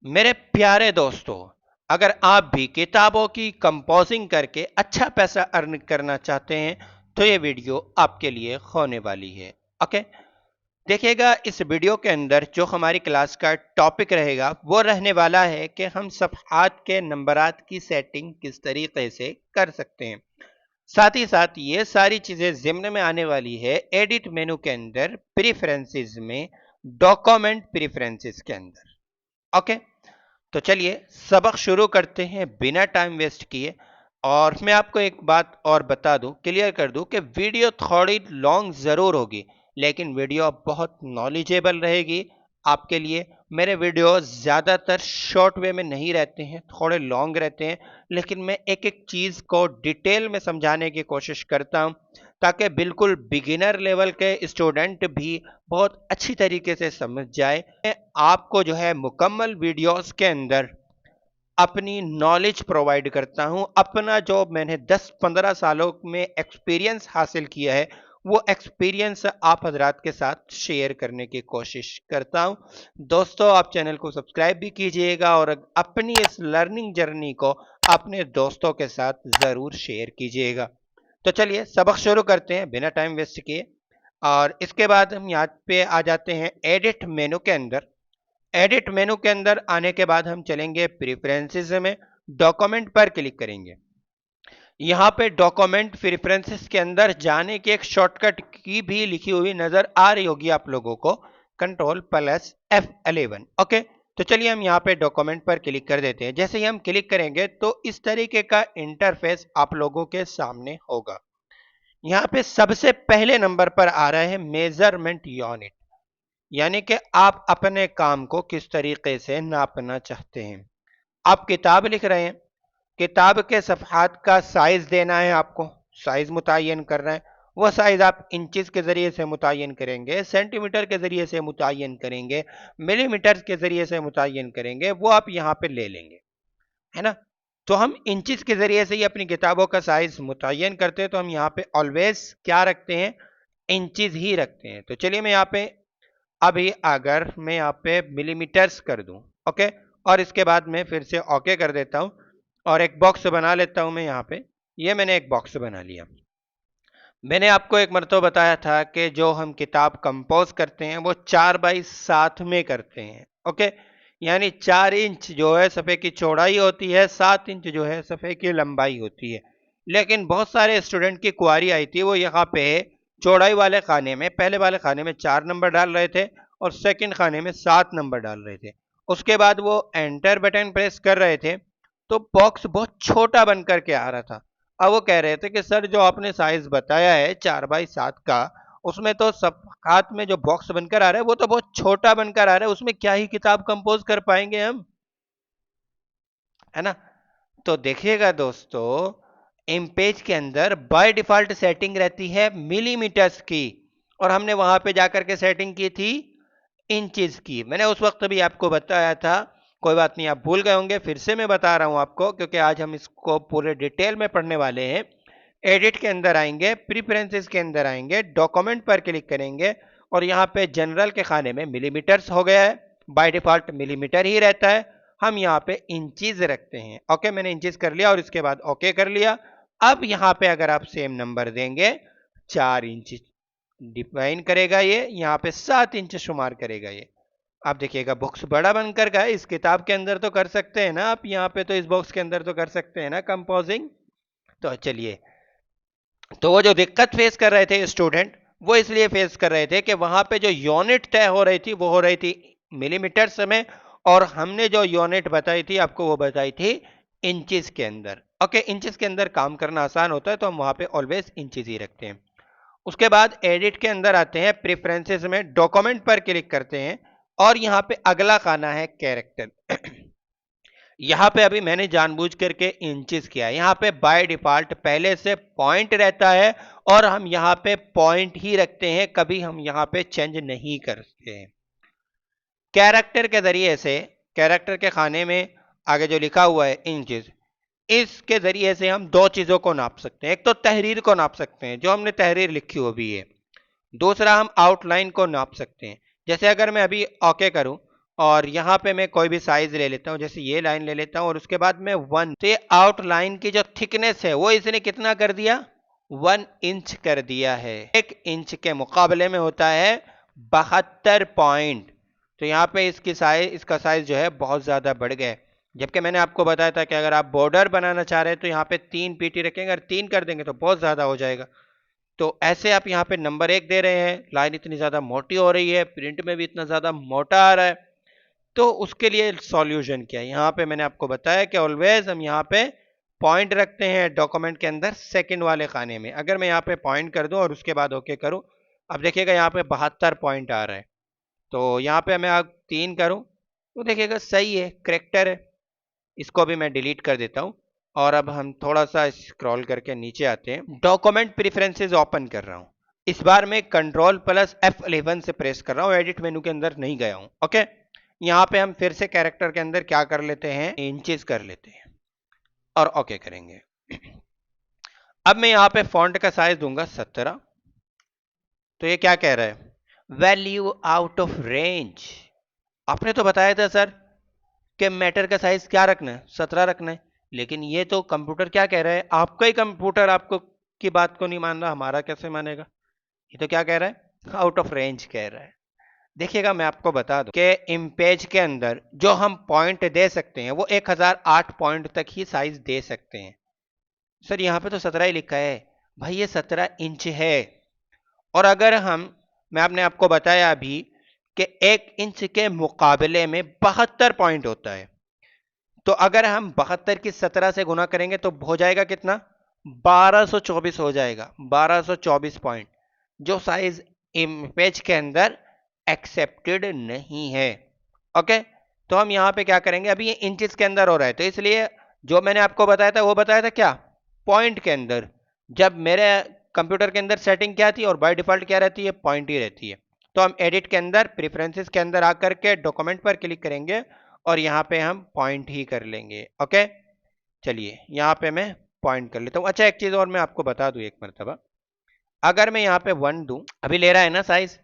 मेरे प्यारे दोस्तों, अगर आप भी किताबों की कंपोजिंग करके अच्छा पैसा अर्न करना चाहते हैं तो ये वीडियो आपके लिए होने वाली है। ओके, देखिएगा इस वीडियो के अंदर जो हमारी क्लास का टॉपिक रहेगा वो रहने वाला है कि हम सफ़हात के नंबरात की सेटिंग किस तरीके से कर सकते हैं। साथ ही साथ ये सारी चीज़ें ज़िम्न में आने वाली है एडिट मेनू के अंदर, प्रेफरेंसेस में, डॉक्यूमेंट प्रेफरेंसेस के अंदर। ओके, तो चलिए सबक शुरू करते हैं बिना टाइम वेस्ट किए। और मैं आपको एक बात और बता दूं, क्लियर कर दूं कि वीडियो थोड़ी लॉन्ग ज़रूर होगी लेकिन वीडियो बहुत नॉलेजेबल रहेगी आपके लिए। मेरे वीडियो ज़्यादातर शॉर्ट वे में नहीं रहते हैं, थोड़े लॉन्ग रहते हैं, लेकिन मैं एक एक चीज़ को डिटेल में समझाने की कोशिश करता हूं ताकि बिल्कुल बिगिनर लेवल के स्टूडेंट भी बहुत अच्छी तरीके से समझ जाए। मैं आपको जो है मुकम्मल वीडियोस के अंदर अपनी नॉलेज प्रोवाइड करता हूं, अपना जो मैंने 10-15 सालों में एक्सपीरियंस हासिल किया है वो एक्सपीरियंस आप हजरात के साथ शेयर करने की कोशिश करता हूं। दोस्तों, आप चैनल को सब्सक्राइब भी कीजिएगा और अपनी इस लर्निंग जर्नी को अपने दोस्तों के साथ ज़रूर शेयर कीजिएगा। तो चलिए सबक शुरू करते हैं बिना टाइम वेस्ट किए। और इसके बाद हम यहाँ पे आ जाते हैं एडिट मेनू के अंदर। एडिट मेनू के अंदर आने के बाद हम चलेंगे प्रेफरेंसेस में, डॉक्यूमेंट पर क्लिक करेंगे। यहाँ पे डॉक्यूमेंट प्रेफरेंसेस के अंदर जाने की एक शॉर्टकट की भी लिखी हुई नजर आ रही होगी आप लोगों को, Ctrl+F11। ओके, तो चलिए हम यहाँ पे डॉक्यूमेंट पर क्लिक कर देते हैं। जैसे ही हम क्लिक करेंगे तो इस तरीके का इंटरफेस आप लोगों के सामने होगा। यहाँ पे सबसे पहले नंबर पर आ रहा है मेजरमेंट यूनिट, यानी कि आप अपने काम को किस तरीके से नापना चाहते हैं। आप किताब लिख रहे हैं, किताब के सफ़हात का साइज देना है, आपको साइज मुतय्यन करना है। वह साइज आप इंचेस के जरिए से मुतय्यन करेंगे, सेंटीमीटर के जरिए से मुतय्यन करेंगे, मिलीमीटर के जरिए से मुतय्यन करेंगे, वो आप यहाँ पे ले लेंगे, है ना। तो हम इंचेस के जरिए से ही अपनी किताबों का साइज मुतय्यन करते हैं, तो हम यहाँ पे ऑलवेज क्या रखते हैं, इंचेस ही रखते हैं। तो चलिए मैं यहाँ पे अभी अगर मैं यहाँ पे मिलीमीटर्स कर दूं, ओके, और इसके बाद मैं फिर से ओके कर देता हूं और एक बॉक्स बना लेता हूं मैं यहाँ पे। ये मैंने एक बॉक्स बना लिया। मैंने आपको एक मरतबा बताया था कि जो हम किताब कंपोज करते हैं वो 4x7 में करते हैं। ओके, यानी 4 इंच जो है सफ़े की चौड़ाई होती है, 7 इंच जो है सफ़े की लंबाई होती है। लेकिन बहुत सारे स्टूडेंट की क्वारी आई थी, वो यहाँ पे चौड़ाई वाले खाने में, पहले वाले खाने में 4 नंबर डाल रहे थे और सेकंड खाने में 7 नंबर डाल रहे थे। उसके बाद वो एंटर बटन प्रेस कर रहे थे तो बॉक्स बहुत छोटा बन करके आ रहा था। अब वो कह रहे थे कि सर जो आपने साइज बताया है 4x7 का, उसमें तो सब हाथ में जो बॉक्स बनकर आ रहा है वो तो बहुत छोटा बनकर आ रहा है, उसमें क्या ही किताब कंपोज कर पाएंगे हम, है ना। तो देखिएगा दोस्तों, इम पेज के अंदर बाय डिफॉल्ट सेटिंग रहती है मिलीमीटर्स की और हमने वहां पे जाकर के सेटिंग की थी इंचेस की। मैंने उस वक्त भी आपको बताया था, कोई बात नहीं, आप भूल गए होंगे, फिर से मैं बता रहा हूं आपको क्योंकि आज हम इसको पूरे डिटेल में पढ़ने वाले हैं। एडिट के अंदर आएंगे, प्रीफरेंसेस के अंदर आएंगे, डॉक्यूमेंट पर क्लिक करेंगे और यहाँ पे जनरल के खाने में मिलीमीटर्स हो गया है, बाय डिफॉल्ट मिलीमीटर ही रहता है। हम यहाँ पे इंचीज रखते हैं। ओके, मैंने इंचीज कर लिया और इसके बाद ओके कर लिया। अब यहाँ पे अगर आप सेम नंबर देंगे, 4 इंच डिफाइन करेगा ये, यहाँ पे 7 इंच शुमार करेगा ये। आप देखिएगा बॉक्स बड़ा बनकर का है। इस किताब के अंदर तो कर सकते हैं ना आप, यहाँ पे तो इस बॉक्स के अंदर तो कर सकते हैं ना कंपोजिंग। तो चलिए, तो वो जो दिक्कत फेस कर रहे थे स्टूडेंट, वो इसलिए फेस कर रहे थे कि वहां पे जो यूनिट तय हो रही थी वो हो रही थी मिलीमीटर्स में, और हमने जो यूनिट बताई थी आपको वो बताई थी इंचेस के अंदर। ओके, इंचेस के अंदर काम करना आसान होता है तो हम वहां पे ऑलवेज इंचेस ही रखते हैं। उसके बाद एडिट के अंदर आते हैं, प्रेफरेंसेस में डॉक्यूमेंट पर क्लिक करते हैं और यहाँ पे अगला खाना है कैरेक्टर। यहाँ पे अभी मैंने जानबूझ करके इंचेस किया है, यहाँ पे बाय डिफॉल्ट पहले से पॉइंट रहता है और हम यहाँ पे पॉइंट ही रखते हैं, कभी हम यहाँ पे चेंज नहीं करते हैं। कैरेक्टर के जरिए से, कैरेक्टर के खाने में आगे जो लिखा हुआ है इंचेस, इसके जरिए से हम दो चीजों को नाप सकते हैं। एक तो तहरीर को नाप सकते हैं, जो हमने तहरीर लिखी हुई भी है। दूसरा, हम आउटलाइन को नाप सकते हैं। जैसे अगर मैं अभी ओके करूं और यहाँ पे मैं कोई भी साइज ले लेता हूँ, जैसे ये लाइन ले लेता हूँ और उसके बाद मैं 1, तो ये आउटलाइन की जो थिकनेस है वो इसने कितना कर दिया, 1 इंच कर दिया है। 1 इंच के मुकाबले में होता है 72 पॉइंट। तो यहाँ पे इसका साइज जो है बहुत ज्यादा बढ़ गया है। जबकि मैंने आपको बताया था कि अगर आप बॉर्डर बनाना चाह रहे हैं तो यहाँ पे 3 पीटी रखेंगे, अगर 3 कर देंगे तो बहुत ज्यादा हो जाएगा। तो ऐसे आप यहाँ पे नंबर 1 दे रहे हैं, लाइन इतनी ज्यादा मोटी हो रही है, प्रिंट में भी इतना ज्यादा मोटा आ रहा है, तो उसके लिए सॉल्यूशन क्या है, यहाँ पे मैंने आपको बताया कि ऑलवेज हम यहाँ पे पॉइंट रखते हैं डॉक्यूमेंट के अंदर सेकंड वाले खाने में। अगर मैं यहाँ पे पॉइंट कर दूं और उसके बाद ओके करूं, अब देखिएगा यहाँ पे 72 पॉइंट आ रहा है। तो यहाँ पे मैं अब 3 करूं तो देखिएगा सही है, करेक्टर है। इसको भी मैं डिलीट कर देता हूं और अब हम थोड़ा सा स्क्रॉल करके नीचे आते हैं। डॉक्यूमेंट प्रेफरेंसेस ओपन कर रहा हूं, इस बार मैं कंट्रोल प्लस F11 से प्रेस कर रहा हूं, एडिट मेनू के अंदर नहीं गया हूं। ओके, यहाँ पे हम फिर से कैरेक्टर के अंदर क्या कर लेते हैं, इंचेस कर लेते हैं और ओके करेंगे। अब मैं यहाँ पे फॉन्ट का साइज दूंगा 17। तो ये क्या कह रहा है, वैल्यू आउट ऑफ रेंज। आपने तो बताया था सर कि मैटर का साइज क्या रखना है, 17 रखना है, लेकिन ये तो कंप्यूटर क्या कह रहा है, आपका ही कंप्यूटर आपको की बात को नहीं मान रहा, हमारा कैसे मानेगा। ये तो क्या कह रहा है, आउट ऑफ रेंज कह रहा है। देखिएगा मैं आपको बता दूं कि इमेज के अंदर जो हम पॉइंट दे सकते हैं वो 1008 पॉइंट तक ही साइज दे सकते हैं। सर यहाँ पे तो 17 ही लिखा है, भाई ये 17 इंच है। और अगर मैं आपने आपको बताया अभी कि 1 इंच के मुकाबले में 72 पॉइंट होता है, तो अगर हम 72 की 17 से गुना करेंगे तो हो जाएगा कितना, 1224 हो जाएगा, 1224 पॉइंट, जो साइज इमेज के अंदर एक्सेप्टेड नहीं है। ओके, तो हम यहां पे क्या करेंगे, अभी ये इंचेस के अंदर हो रहा है, तो इसलिए जो मैंने आपको बताया था वो बताया था क्या, पॉइंट के अंदर। जब मेरे कंप्यूटर के अंदर सेटिंग क्या थी और बाय डिफॉल्ट क्या रहती है, पॉइंट ही रहती है। तो हम एडिट के अंदर प्रेफरेंसेस के अंदर आकर के डॉक्यूमेंट पर क्लिक करेंगे और यहाँ पे हम पॉइंट ही कर लेंगे। ओके, चलिए यहाँ पे मैं पॉइंट कर लेता हूँ। अच्छा, एक चीज और मैं आपको बता दूं एक मरतबा, अगर मैं यहाँ पे 1 दूं, अभी ले रहा है ना साइज,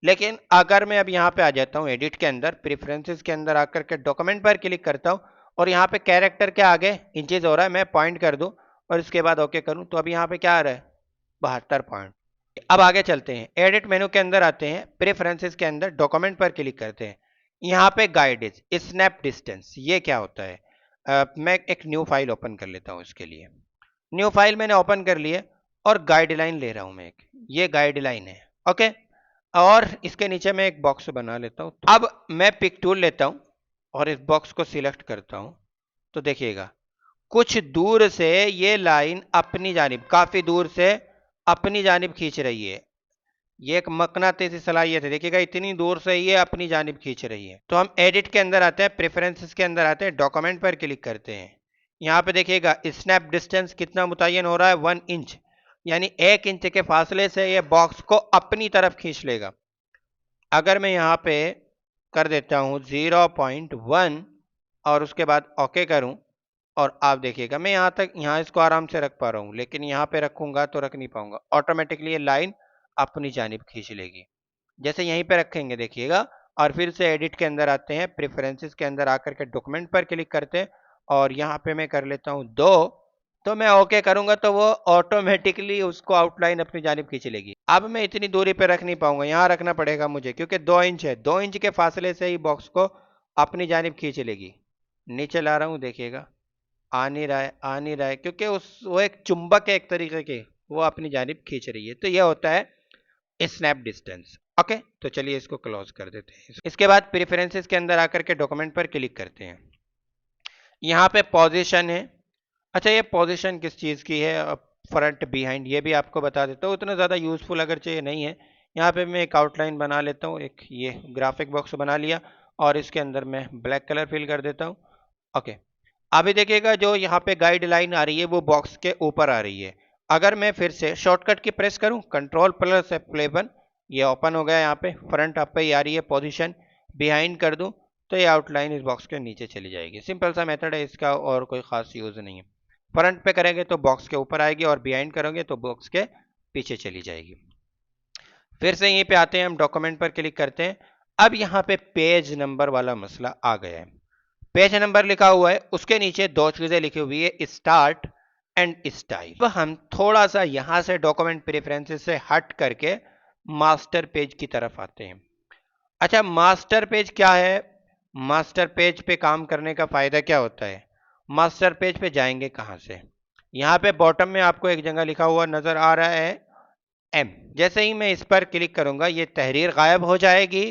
लेकिन अगर मैं अब यहाँ पे आ जाता हूँ एडिट के अंदर, प्रेफरेंसेस के अंदर आकर के डॉक्यूमेंट पर क्लिक करता हूँ और यहाँ पे कैरेक्टर के आगे इंचेज हो रहा है, मैं पॉइंट कर दूं और इसके बाद ओके करूं, तो अभी यहाँ पे क्या आ रहा है, 72 पॉइंट। अब आगे चलते हैं, एडिट मेनू के अंदर आते हैं, प्रेफरेंसेस के अंदर डॉक्यूमेंट पर क्लिक करते हैं। यहाँ पे गाइडेज स्नैप डिस्टेंस, ये क्या होता है, मैं एक न्यू फाइल ओपन कर लेता हूँ। इसके लिए न्यू फाइल मैंने ओपन कर लिए और गाइडलाइन ले रहा हूँ मैं एक, ये गाइडलाइन है। ओके, और इसके नीचे मैं एक बॉक्स बना लेता हूँ। अब मैं पिक टूल लेता हूँ और इस बॉक्स को सिलेक्ट करता हूँ, तो देखिएगा कुछ दूर से ये लाइन अपनी जानिब, काफी दूर से अपनी जानिब खींच रही है। ये एक मकनातीसी सलाहियत है, देखिएगा इतनी दूर से ये अपनी जानिब खींच रही है। तो हम एडिट के अंदर आते हैं, प्रेफरेंसेस के अंदर आते हैं, डॉक्यूमेंट पर क्लिक करते हैं। यहाँ पे देखिएगा स्नैप डिस्टेंस कितना मुतय्यन हो रहा है, 1 इंच, यानी 1 इंच के फासले से ये बॉक्स को अपनी तरफ खींच लेगा। अगर मैं यहाँ पे कर देता हूँ 0.1 और उसके बाद ओके करूँ, और आप देखिएगा मैं यहाँ इसको आराम से रख पा रहा हूँ, लेकिन यहाँ पे रखूंगा तो रख नहीं पाऊंगा, ऑटोमेटिकली ये लाइन अपनी जानिब खींच लेगी। जैसे यहीं पे रखेंगे देखिएगा, और फिर से एडिट के अंदर आते हैं, प्रेफरेंसेस के अंदर आकर के डॉक्यूमेंट पर क्लिक करते हैं और यहाँ पे मैं कर लेता हूँ 2, तो मैं ओके करूंगा तो वो ऑटोमेटिकली उसको आउटलाइन अपनी जानिब खींच लेगी। अब मैं इतनी दूरी पे रख नहीं पाऊंगा, यहाँ रखना पड़ेगा मुझे, क्योंकि 2 इंच है, 2 इंच के फासले से ही बॉक्स को अपनी जानिब खींच लेगी। नीचे ला रहा हूँ, देखिएगा आ नहीं रहा है, आ नहीं रहा है, क्योंकि वो एक चुंबक है एक तरीके के, वो अपनी जानिब खींच रही है। तो यह होता है स्नैप डिस्टेंस। ओके, तो चलिए इसको क्लोज कर देते हैं। इसके बाद प्रेफरेंसेस के अंदर आकर के डॉक्यूमेंट पर क्लिक करते हैं। यहाँ पे पोजीशन है। अच्छा, ये पोजीशन किस चीज़ की है, फ्रंट बिहाइंड, ये भी आपको बता देता हूँ, उतना ज़्यादा यूजफुल अगर चाहिए नहीं है। यहाँ पे मैं एक आउटलाइन बना लेता हूँ, एक ये ग्राफिक बॉक्स बना लिया और इसके अंदर मैं ब्लैक कलर फिल कर देता हूँ। ओके, अभी देखिएगा जो यहाँ पे गाइडलाइन आ रही है वो बॉक्स के ऊपर आ रही है। अगर मैं फिर से शॉर्टकट की प्रेस करूँ, कंट्रोल प्लस F11, ये ओपन हो गया, यहाँ पे फ्रंट आप पे ही आ रही है, पोजीशन बिहाइंड कर दूं तो ये आउटलाइन इस बॉक्स के नीचे चली जाएगी। सिंपल सा मेथड है इसका, और कोई खास यूज नहीं है। फ्रंट पे करेंगे तो बॉक्स के ऊपर आएगी और बिहाइंड करेंगे तो बॉक्स के पीछे चली जाएगी। फिर से यहीं पे आते हैं, हम डॉक्यूमेंट पर क्लिक करते हैं। अब यहाँ पे पेज नंबर वाला मसला आ गया है। पेज नंबर लिखा हुआ है, उसके नीचे दो चीजें लिखी हुई है, स्टार्ट एंड स्टाइल। अब हम थोड़ा सा यहां से डॉक्यूमेंट प्रेफरेंसेस से हट करके मास्टर पेज की तरफ आते हैं। अच्छा, मास्टर पेज क्या है? मास्टर पेज पे काम करने का फायदा क्या होता है? मास्टर पेज पे जाएंगे कहां से? यहां पे बॉटम में आपको एक जगह लिखा हुआ नजर आ रहा है एम। जैसे ही मैं इस पर क्लिक करूंगा ये तहरीर गायब हो जाएगी।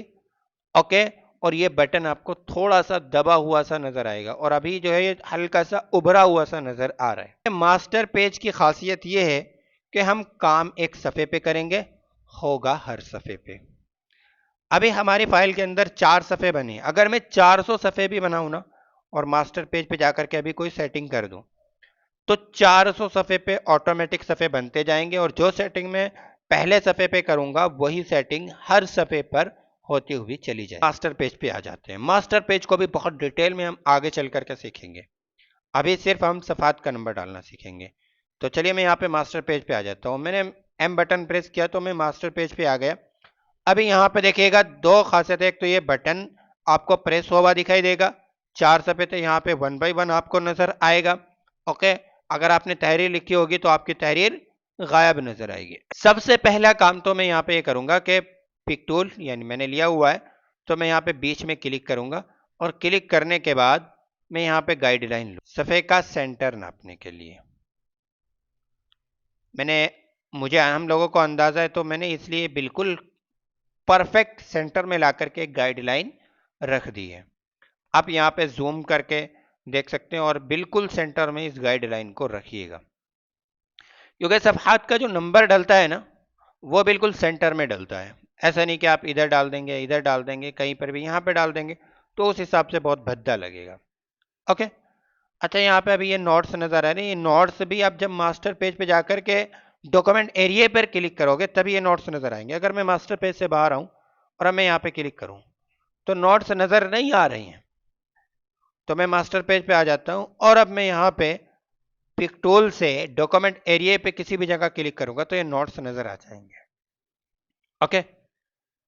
ओके, और ये बटन आपको थोड़ा सा दबा हुआ सा नजर आएगा और अभी जो है ये हल्का सा उभरा हुआ सा नजर आ रहा है। मास्टर पेज की खासियत ये है कि हम काम एक सफ़े पे करेंगे, होगा हर सफ़े पे। अभी हमारी फाइल के अंदर 4 सफ़े बने, अगर मैं 400 सफ़े भी बनाऊं ना और मास्टर पेज पे जाकर के अभी कोई सेटिंग कर दूं तो 400 सफ़े पे ऑटोमेटिक सफ़े बनते जाएंगे और जो सेटिंग मैं पहले सफ़े पे करूंगा वही सेटिंग हर सफ़े पर होती हुई चली जाए। मास्टर पेज पे आ जाते हैं। मास्टर पेज को भी बहुत डिटेल में हम आगे चल करके सीखेंगे, अभी सिर्फ हम सफ़ात का नंबर डालना सीखेंगे। तो चलिए मैं यहाँ पे मास्टर पेज पे आ जाता हूँ। मैंने एम बटन प्रेस किया तो मैं मास्टर पेज पे आ गया। अभी यहाँ पे देखिएगा दो खासियत है, एक तो ये बटन आपको प्रेस हुआ दिखाई देगा, 4 सफ़े थे, यहाँ पे 1 बाय 1 आपको नजर आएगा। ओके, अगर आपने तहरीर लिखी होगी तो आपकी तहरीर गायब नजर आएगी। सबसे पहला काम तो मैं यहाँ पे ये करूंगा कि पिक टूल यानी मैंने लिया हुआ है तो मैं यहाँ पे बीच में क्लिक करूंगा और क्लिक करने के बाद मैं यहाँ पे गाइडलाइन लूँ सफ़े का सेंटर नापने के लिए। मुझे हम लोगों को अंदाजा है तो मैंने इसलिए बिल्कुल परफेक्ट सेंटर में ला करके गाइडलाइन रख दी है। आप यहाँ पे जूम करके देख सकते हैं और बिल्कुल सेंटर में इस गाइडलाइन को रखिएगा, क्योंकि सफ़हात का जो नंबर डलता है ना वो बिल्कुल सेंटर में डलता है। ऐसा नहीं कि आप इधर डाल देंगे, इधर डाल देंगे, कहीं पर भी यहाँ पे डाल देंगे तो उस हिसाब से बहुत भद्दा लगेगा। ओके, अच्छा यहाँ पे अभी ये नोट्स नज़र आ रहे हैं, ये नोट्स भी आप जब मास्टर पेज पे जाकर के डॉक्यूमेंट एरिया पर क्लिक करोगे तभी ये नोट्स नज़र आएंगे। अगर मैं मास्टर पेज से बाहर आऊँ और अब मैं यहाँ पे क्लिक करूँ तो नोट्स नज़र नहीं आ रही हैं। तो मैं मास्टर पेज पे आ जाता हूँ और अब मैं यहाँ पे पिक टूल से डॉक्यूमेंट एरिया पे किसी भी जगह क्लिक करूंगा तो ये नोट्स नज़र आ जाएंगे। ओके,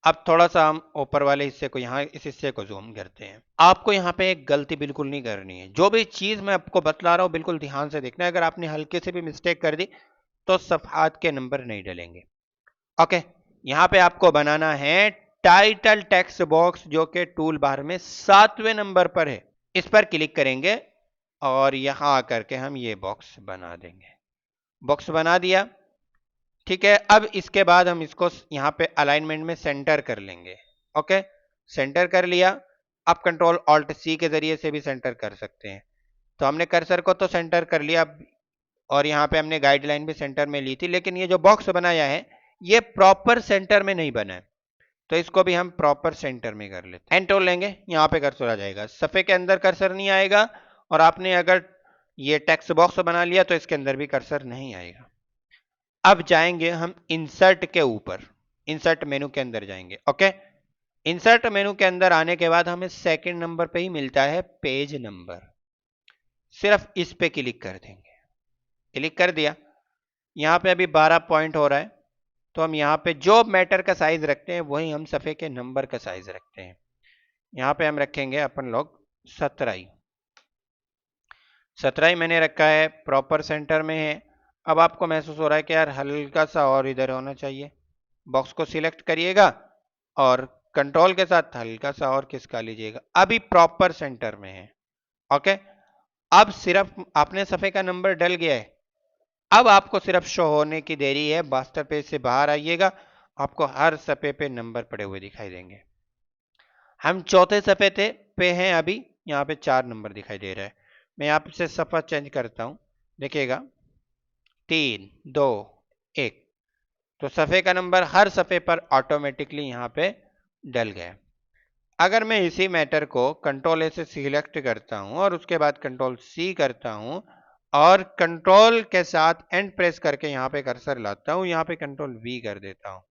अब थोड़ा सा हम ऊपर वाले हिस्से को, यहाँ इस हिस्से को जूम करते हैं। आपको यहाँ पे एक गलती बिल्कुल नहीं करनी है, जो भी चीज़ मैं आपको बतला रहा हूँ बिल्कुल ध्यान से देखना है। अगर आपने हल्के से भी मिस्टेक कर दी तो सफ़हात के नंबर नहीं डलेंगे। ओके, यहाँ पे आपको बनाना है टाइटल टेक्स्ट बॉक्स जो कि टूल बार में 7वें नंबर पर है। इस पर क्लिक करेंगे और यहाँ आकर के हम ये बॉक्स बना देंगे। बॉक्स बना दिया, ठीक है। अब इसके बाद हम इसको यहाँ पे अलाइनमेंट में सेंटर कर लेंगे। ओके, सेंटर कर लिया। आप कंट्रोल ऑल्ट सी के जरिए से भी सेंटर कर सकते हैं। तो हमने कर्सर को तो सेंटर कर लिया और यहाँ पे हमने गाइडलाइन भी सेंटर में ली थी, लेकिन ये जो बॉक्स बनाया है ये प्रॉपर सेंटर में नहीं बना है, तो इसको भी हम प्रॉपर सेंटर में कर लेते हैं। एंड टूल लेंगे, यहाँ पे कर्सर आ जाएगा, सफ़े के अंदर कर्सर नहीं आएगा और आपने अगर ये टेक्स्ट बॉक्स बना लिया तो इसके अंदर भी कर्सर नहीं आएगा। अब जाएंगे हम इंसर्ट के ऊपर, इंसर्ट मेनू के अंदर जाएंगे। ओके, इंसर्ट मेनू के अंदर आने के बाद हमें सेकंड नंबर पे ही मिलता है पेज नंबर, सिर्फ इस पे क्लिक कर देंगे। क्लिक कर दिया, यहाँ पे अभी 12 पॉइंट हो रहा है तो हम यहाँ पे जो मैटर का साइज रखते हैं वही हम सफ़े के नंबर का साइज रखते हैं। यहाँ पे हम रखेंगे अपन लोग 17 मैंने रखा है, प्रॉपर सेंटर में है। अब आपको महसूस हो रहा है कि यार हल्का सा और इधर होना चाहिए, बॉक्स को सिलेक्ट करिएगा और कंट्रोल के साथ हल्का सा और खिसका लीजिएगा, अभी प्रॉपर सेंटर में है। ओके, अब सिर्फ आपने सफ़े का नंबर डल गया है, अब आपको सिर्फ शो होने की देरी है। मास्टर पेज से बाहर आइएगा, आपको हर सफ़े पे नंबर पड़े हुए दिखाई देंगे। हम चौथे सफ़े पे हैं, अभी यहाँ पे 4 नंबर दिखाई दे रहा है। मैं यहाँ से सफ़ा चेंज करता हूँ, देखिएगा 3 2 1, तो सफ़े का नंबर हर सफ़े पर ऑटोमेटिकली यहाँ पे डल गया। अगर मैं इसी मैटर को कंट्रोल ए से सिलेक्ट करता हूँ और उसके बाद कंट्रोल सी करता हूँ और कंट्रोल के साथ एंड प्रेस करके यहाँ पे कर्सर लाता हूँ, यहाँ पे कंट्रोल वी कर देता हूँ,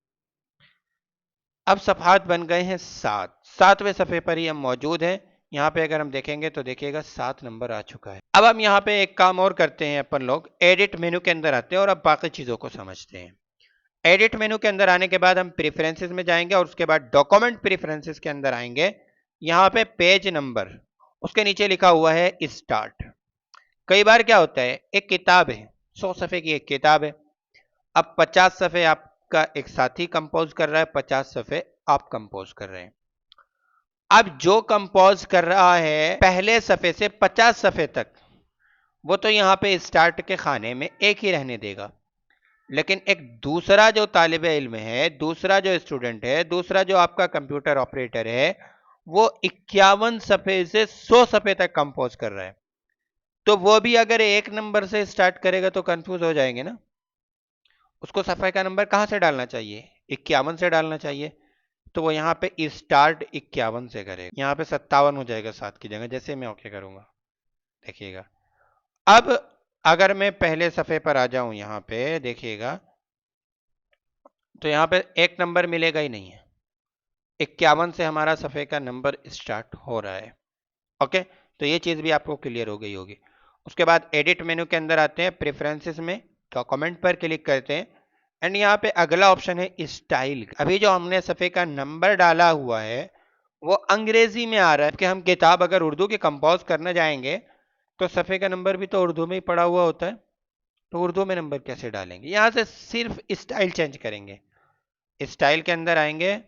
अब सफ़हात बन गए हैं 7। 7वें सफ़े पर ही हम मौजूद हैं। यहाँ पे अगर हम देखेंगे तो देखिएगा 7 नंबर आ चुका है। अब हम यहाँ पे एक काम और करते हैं, अपन लोग एडिट मेनू के अंदर आते हैं और अब बाकी चीज़ों को समझते हैं। एडिट मेनू के अंदर आने के बाद हम प्रेफरेंसेस में जाएंगे और उसके बाद डॉक्यूमेंट प्रेफरेंसेस के अंदर आएंगे। यहाँ पे पेज नंबर, उसके नीचे लिखा हुआ है स्टार्ट। कई बार क्या होता है, एक किताब है, 100 सफ़े की एक किताब है, अब 50 सफ़े आपका एक साथी कंपोज कर रहा है, 50 सफ़े आप कंपोज कर रहे हैं। अब जो कंपोज कर रहा है पहले सफ़े से 50 सफ़े तक, वो तो यहाँ पे स्टार्ट के खाने में एक ही रहने देगा, लेकिन एक दूसरा जो तालिब इल्म है, दूसरा जो स्टूडेंट है, दूसरा जो आपका कंप्यूटर ऑपरेटर है, वो 51 सफ़े से 100 सफ़े तक कंपोज कर रहा है। तो वो भी अगर एक नंबर से स्टार्ट करेगा तो कंफ्यूज हो जाएंगे ना। उसको सफ़े का नंबर कहाँ से डालना चाहिए, 51 से डालना चाहिए। तो वो यहाँ पे स्टार्ट 51 से करेगा, यहाँ पे 57 हो जाएगा 7 की जगह, जैसे मैं ओके करूंगा देखिएगा। अब अगर मैं पहले सफ़े पर आ जाऊं, यहाँ पे देखिएगा, तो यहाँ पे एक नंबर मिलेगा ही नहीं है, 51 से हमारा सफ़े का नंबर स्टार्ट हो रहा है। ओके, तो ये चीज़ भी आपको क्लियर हो गई होगी। उसके बाद एडिट मेनू के अंदर आते हैं, प्रेफरेंसेस में डॉक्यूमेंट पर क्लिक करते हैं एंड यहाँ पे अगला ऑप्शन है स्टाइल। अभी जो हमने सफ़े का नंबर डाला हुआ है वो अंग्रेजी में आ रहा है कि हम किताब अगर उर्दू की कंपोज करने जाएंगे तो सफ़े का नंबर भी तो उर्दू में ही पड़ा हुआ होता है, तो उर्दू में नंबर कैसे डालेंगे। यहाँ से सिर्फ स्टाइल चेंज करेंगे, स्टाइल के अंदर आएंगे,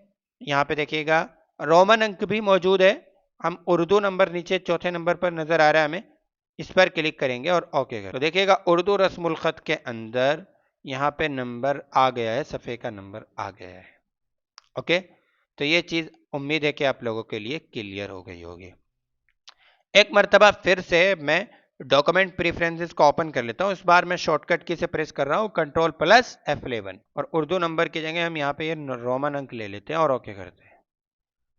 यहाँ पे देखिएगा रोमन अंक भी मौजूद है, हम उर्दू नंबर नीचे चौथे नंबर पर नजर आ रहा है हमें, इस पर क्लिक करेंगे और ओके करें तो देखिएगा उर्दू रस्मुल खत के अंदर यहाँ पे नंबर आ गया है, सफ़े का नंबर आ गया है। ओके, तो ये चीज़ उम्मीद है कि आप लोगों के लिए क्लियर हो गई होगी। एक मरतबा फिर से मैं डॉक्यूमेंट प्रेफरेंसेस को ओपन कर लेता हूँ। इस बार मैं शॉर्टकट की से प्रेस कर रहा हूँ कंट्रोल प्लस F11 और उर्दू नंबर की जगह हम यहाँ पे ये रोमन अंक ले लेते हैं और ओके करते हैं।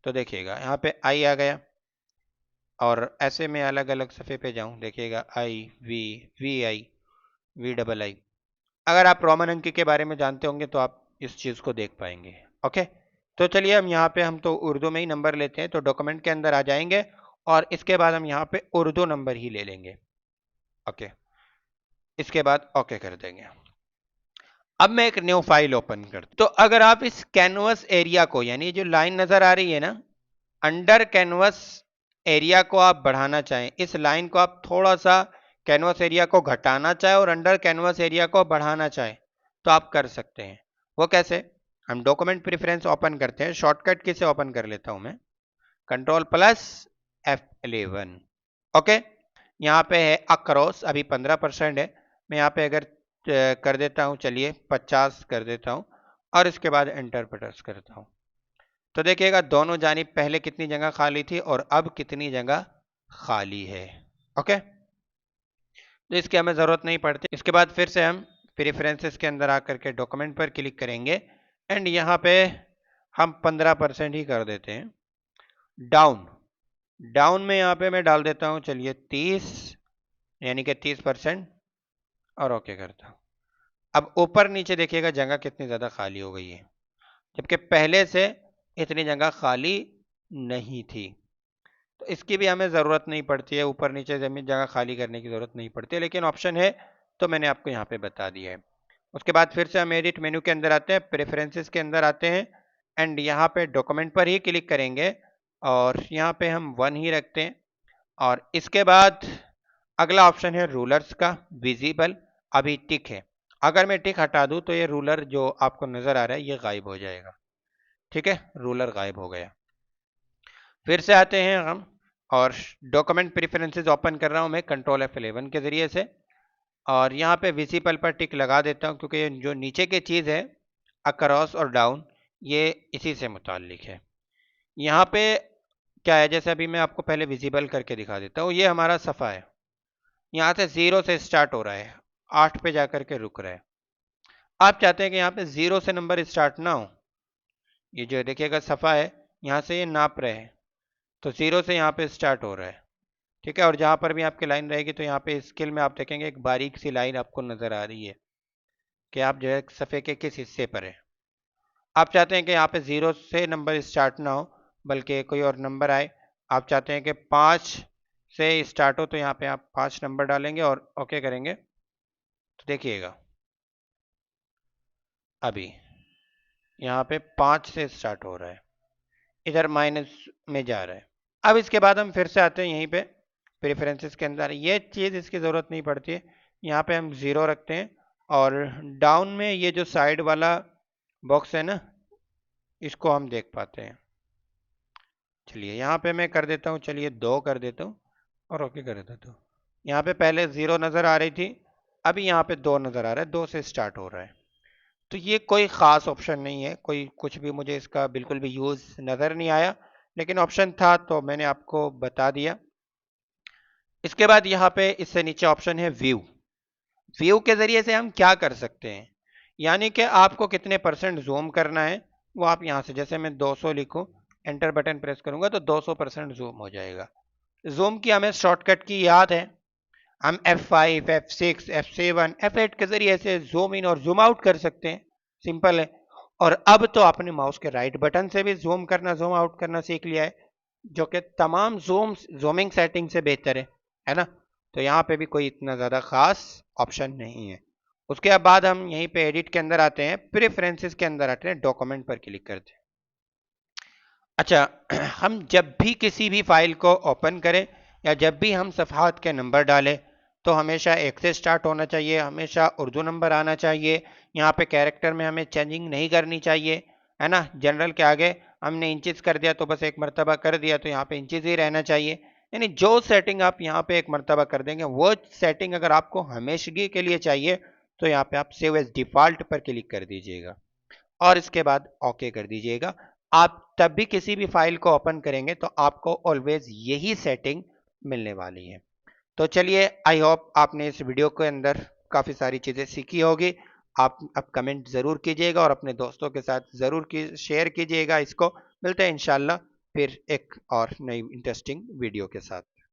तो देखिएगा यहाँ पे आई आ गया और ऐसे में अलग अलग सफ़े पे जाऊँ, देखिएगा I V V I V double I. अगर आप रोमन अंक के बारे में जानते होंगे तो आप इस चीज़ को देख पाएंगे। ओके, तो चलिए हम यहाँ पे हम तो उर्दू में ही नंबर लेते हैं, तो डॉक्यूमेंट के अंदर आ जाएंगे और इसके बाद हम यहाँ पे उर्दू नंबर ही ले लेंगे। ओके, इसके बाद ओके कर देंगे। अब मैं एक न्यू फाइल ओपन करता, तो अगर आप इस कैनवस एरिया को, यानी जो लाइन नजर आ रही है ना, अंडर कैनवस एरिया को आप बढ़ाना चाहें, इस लाइन को आप थोड़ा सा कैनवस एरिया को घटाना चाहे और अंडर कैनवस एरिया को बढ़ाना चाहे तो आप कर सकते हैं। वो कैसे, हम डॉक्यूमेंट प्रेफरेंस ओपन करते हैं, शॉर्टकट की से ओपन कर लेता हूं मैं, कंट्रोल प्लस F11। ओके, यहाँ पे है अक्रॉस, अभी 15% है, मैं यहाँ पे अगर कर देता हूँ, चलिए 50 कर देता हूँ और इसके बाद एंटर प्रेस करता हूँ, तो देखिएगा दोनों जानिब पहले कितनी जगह खाली थी और अब कितनी जगह खाली है। ओके, तो इसकी हमें ज़रूरत नहीं पड़ती। इसके बाद फिर से हम प्रेफरेंसेस के अंदर आकर के डॉक्यूमेंट पर क्लिक करेंगे एंड यहाँ पे हम 15% ही कर देते हैं। डाउन, डाउन में यहाँ पे मैं डाल देता हूँ, चलिए 30, यानी कि 30% और ओके करता हूँ। अब ऊपर नीचे देखिएगा जगह कितनी ज़्यादा खाली हो गई है, जबकि पहले से इतनी जगह खाली नहीं थी। तो इसकी भी हमें ज़रूरत नहीं पड़ती है, ऊपर नीचे ज़मीन जगह खाली करने की ज़रूरत नहीं पड़ती है, लेकिन ऑप्शन है तो मैंने आपको यहाँ पे बता दिया है। उसके बाद फिर से हम एडिट मेनू के अंदर आते हैं, प्रेफरेंसेस के अंदर आते हैं एंड यहाँ पे डॉक्यूमेंट पर ही क्लिक करेंगे और यहाँ पे हम 1 ही रखते हैं और इसके बाद अगला ऑप्शन है रूलर्स का, विजिबल अभी टिक है, अगर मैं टिक हटा दूं तो ये रूलर जो आपको नजर आ रहा है ये गायब हो जाएगा। ठीक है, रूलर गायब हो गया। फिर से आते हैं हम और डॉक्यूमेंट प्रेफरेंसेस ओपन कर रहा हूं मैं कंट्रोल F11 के जरिए से और यहाँ पे विजिबल पर टिक लगा देता हूं क्योंकि जो नीचे की चीज़ है अक्रॉस और डाउन ये इसी से मुताल्लिक है। यहाँ पे क्या है, जैसे अभी मैं आपको पहले विजिबल करके दिखा देता हूँ, ये हमारा सफ़ा है, यहाँ से 0 से स्टार्ट हो रहा है, 8 पे जाकर के रुक रहा है। आप चाहते हैं कि यहाँ पे 0 से नंबर स्टार्ट ना हो, ये जो देखिएगा सफ़ा है यहाँ से ये नाप रहे हैं, तो 0 से यहाँ पे स्टार्ट हो रहा है। ठीक है, और जहाँ पर भी आपकी लाइन रहेगी तो यहाँ पे स्केल में आप देखेंगे एक बारीक सी लाइन आपको नज़र आ रही है कि आप जो है सफ़े के किस हिस्से पर है। आप चाहते हैं कि यहाँ पे 0 से नंबर स्टार्ट ना हो बल्कि कोई और नंबर आए, आप चाहते हैं कि 5 से स्टार्ट हो तो यहाँ पे आप 5 नंबर डालेंगे और ओके करेंगे, तो देखिएगा अभी यहाँ पे 5 से स्टार्ट हो रहा है, इधर माइनस में जा रहा है। अब इसके बाद हम फिर से आते हैं यहीं पे प्रेफरेंसेस के अंदर, ये चीज़ इसकी ज़रूरत नहीं पड़ती है, यहाँ पे हम 0 रखते हैं और डाउन में ये जो साइड वाला बॉक्स है ना, इसको हम देख पाते हैं। चलिए यहाँ पे मैं कर देता हूँ, चलिए 2 कर देता हूँ और ओके कर देता हूँ। यहाँ पे पहले 0 नज़र आ रही थी, अभी यहाँ पे 2 नज़र आ रहा है, 2 से स्टार्ट हो रहा है। तो ये कोई ख़ास ऑप्शन नहीं है, कोई कुछ भी मुझे इसका बिल्कुल भी यूज़ नज़र नहीं आया, लेकिन ऑप्शन था तो मैंने आपको बता दिया। इसके बाद यहाँ पे इससे नीचे ऑप्शन है व्यू। व्यू के ज़रिए से हम क्या कर सकते हैं, यानी कि आपको कितने परसेंट जूम करना है वो आप यहाँ से, जैसे मैं 200 लिखूँ, एंटर बटन प्रेस करूँगा तो 200% जूम हो जाएगा। जूम की हमें शॉर्टकट की याद है, हम F5, F6, F7, F8 के ज़रिए से जूम इन और जूम आउट कर सकते हैं, सिंपल है। और अब तो आपने माउस के राइट बटन से भी जूम करना जूम आउट करना सीख लिया है, जो कि तमाम जूमिंग सेटिंग से बेहतर है ना। तो यहाँ पे भी कोई इतना ज़्यादा ख़ास ऑप्शन नहीं है। उसके बाद हम यहीं पे एडिट के अंदर आते हैं, प्रेफरेंसेस के अंदर आते हैं, डॉक्यूमेंट पर क्लिक करते हैं। अच्छा, हम जब भी किसी भी फाइल को ओपन करें या जब भी हम सफ़हात के नंबर डालें तो हमेशा 1 से स्टार्ट होना चाहिए, हमेशा उर्दू नंबर आना चाहिए। यहाँ पे कैरेक्टर में हमें चेंजिंग नहीं करनी चाहिए, है ना। जनरल के आगे हमने इंचेस कर दिया तो बस एक मरतबा कर दिया तो यहाँ पे इंचेस ही रहना चाहिए। यानी जो सेटिंग आप यहाँ पे एक मरतबा कर देंगे वो सेटिंग अगर आपको हमेशगी के लिए चाहिए तो यहाँ पे आप सेव एज डिफ़ॉल्ट पर क्लिक कर दीजिएगा और इसके बाद ओके कर दीजिएगा। आप तब भी किसी भी फाइल को ओपन करेंगे तो आपको ऑलवेज यही सेटिंग मिलने वाली है। तो चलिए, आई होप आपने इस वीडियो के अंदर काफ़ी सारी चीज़ें सीखी होगी। आप अब कमेंट ज़रूर कीजिएगा और अपने दोस्तों के साथ ज़रूर की शेयर कीजिएगा इसको। मिलते हैं इंशाल्लाह फिर एक और नई इंटरेस्टिंग वीडियो के साथ।